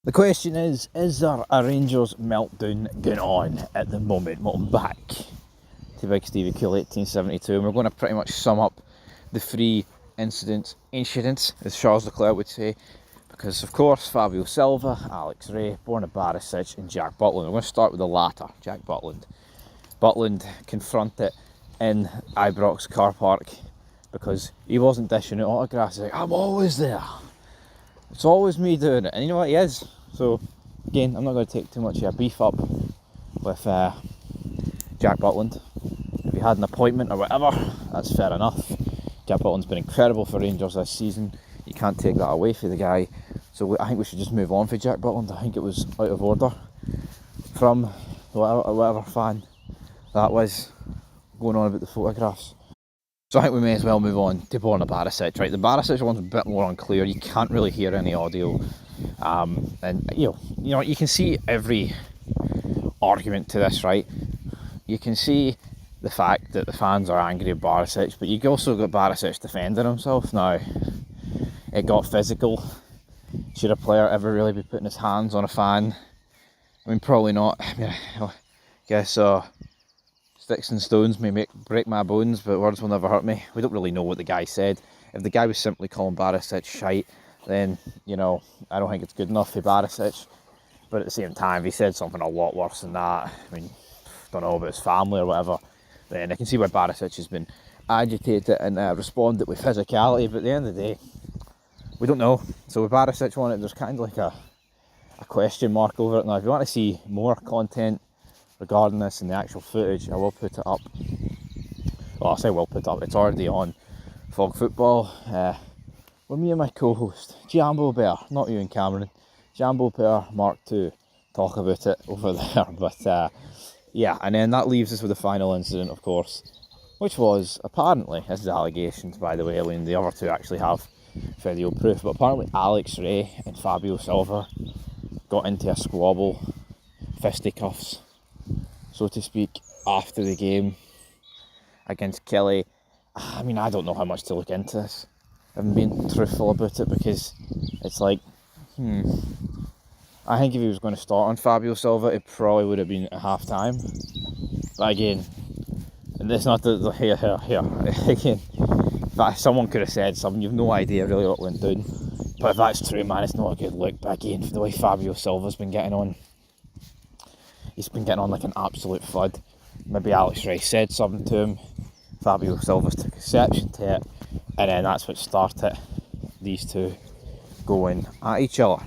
The question is there a Rangers meltdown going on at the moment? Welcome back to Big Stevie Cool 1872, and we're going to pretty much sum up the three incidents, as Charles Leclerc would say, because of course Fabio Silva, Alex Ray, Borna Barisic and Jack Butland. We're going to start with the latter, Jack Butland. Butland confronted in Ibrox car park because he wasn't dishing out autographs. He's like, I'm always there. It's always me doing it, and you know what, he is. So again, I'm not going to take too much of a beef up with Jack Butland. If he had an appointment or whatever, that's fair enough. Jack Butland's been incredible for Rangers this season. You can't take that away from the guy. So I think we should just move on for Jack Butland. I think it was out of order from whatever fan that was going on about the photographs. So I think we may as well move on to Borna Barisic, right? The Barisic one's a bit more unclear. You can't really hear any audio, and you know you can see every argument to this, right? You can see the fact that the fans are angry at Barisic, but you also got Barisic defending himself. Now, it got physical. Should a player ever really be putting his hands on a fan? I mean, probably not. I mean, I guess sticks and stones may break my bones, but words will never hurt me. We don't really know what the guy said. If the guy was simply calling Barisic shite, then, you know, I don't think it's good enough for Barisic. But at the same time, if he said something a lot worse than that, I mean, don't know about his family or whatever, then I can see why Barisic has been agitated and responded with physicality. But at the end of the day, we don't know. So with Barisic on it, there's kind of like a question mark over it. Now, if you want to see more content regarding this and the actual footage, I will put it up. Well, I say will put it up, it's already on Fog Football, with me and my co-host Jambo Bear, not you and Cameron, Jambo Bear Mark II, talk about it over there. But yeah, and then that leaves us with the final incident, of course, which was apparently, this is allegations by the way, I mean the other two actually have video proof, but apparently Alex Ray and Fabio Silva got into a squabble, fisticuffs so to speak, after the game against Kelly. I mean, I don't know how much to look into this. I'm being truthful about it because it's like, I think if he was going to start on Fabio Silva, it probably would have been at half time. But again, and it's not the here. Again, that someone could have said something, you've no idea really what went down. But if that's true, man, it's not a good look. But again, for the way Fabio Silva's been getting on, he's been getting on like an absolute flood. Maybe Alex Ray said something to him, Fabio Silva's took exception to it, and then that's what started these two going at each other.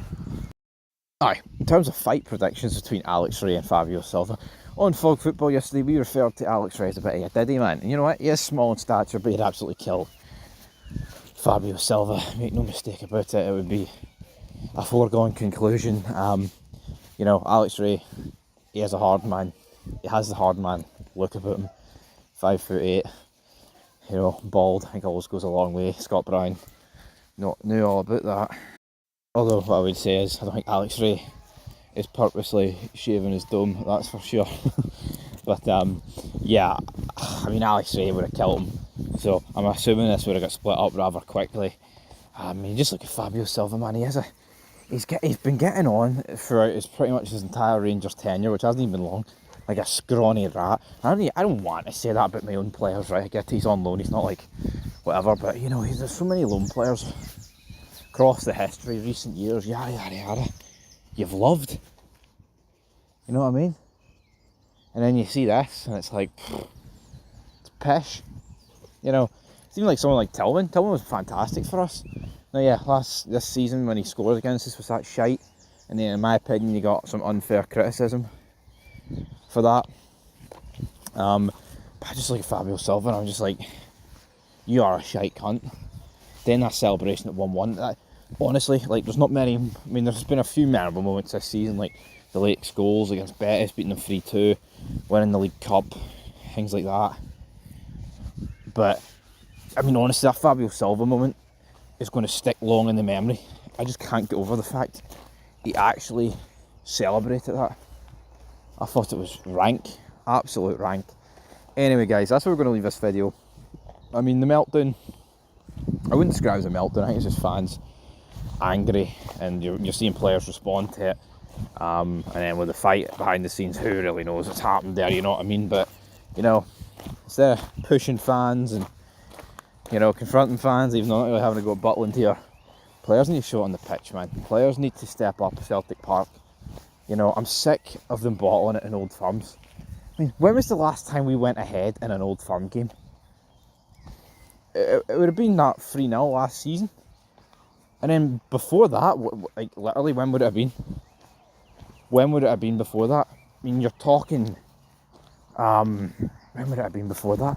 Aye, in terms of fight predictions between Alex Ray and Fabio Silva, on Fog Football yesterday we referred to Alex Ray as a bit of a diddy man, and you know what, he is small in stature but he'd absolutely kill Fabio Silva, make no mistake about it. It would be a foregone conclusion. You know, Alex Ray, he is a hard man. He has the hard man look about him. 5'8", you know, bald. I think always goes a long way. Scott Brown knew all about that. Although what I would say is, I don't think Alex Ray is purposely shaving his dome, that's for sure. But yeah, I mean, Alex Ray would have killed him. So I'm assuming this would have got split up rather quickly. I mean, just look at Fabio Silva, man. He's been getting on throughout pretty much his entire Rangers tenure, which hasn't even been long, like a scrawny rat. I don't want to say that about my own players, right? I get he's on loan, he's not like whatever, but you know, there's so many loan players across the history, recent years, yada yada yada, you've loved. You know what I mean? And then you see this, and it's like, it's pish. You know, it's even like someone like Tillman. Tillman was fantastic for us. Now, yeah, this season when he scored against us was that shite, and then in my opinion he got some unfair criticism for that. But I just look at Fabio Silva and I'm just like, you are a shite cunt. Then that celebration at 1-1, honestly, like there's not many, I mean there's been a few memorable moments this season, like the late goals against Betis, beating them 3-2, winning the League Cup, things like that. But, I mean honestly, that Fabio Silva moment is going to stick long in the memory. I just can't get over the fact he actually celebrated that. I thought it was rank, absolute rank. Anyway guys, that's where we're going to leave this video. I mean, the meltdown, I wouldn't describe it as a meltdown, I think it's just fans angry, and you're seeing players respond to it. And then with the fight behind the scenes, who really knows what's happened there, you know what I mean? But, you know, instead of pushing fans and, you know, confronting fans, even though not really having to go buttling to your players, need to show it on the pitch, man. Players need to step up Celtic Park. You know, I'm sick of them bottling it in Old Firms. I mean, when was the last time we went ahead in an Old Firm game? It would have been that 3-0 last season. And then before that, like literally, when would it have been? When would it have been before that? I mean, you're talking, when would it have been before that?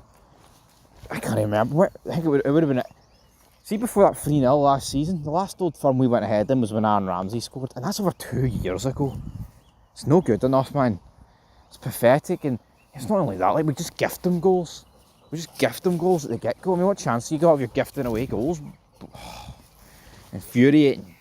I can't remember. I think it would have been, see, before that 3-0 last season, the last Old Firm we went ahead in was when Aaron Ramsey scored, and that's over 2 years ago. It's no good enough, man. It's pathetic, and it's not only that, like, we just gift them goals. We just gift them goals at the get-go. I mean, what chance you got if you're gifting away goals? Infuriating.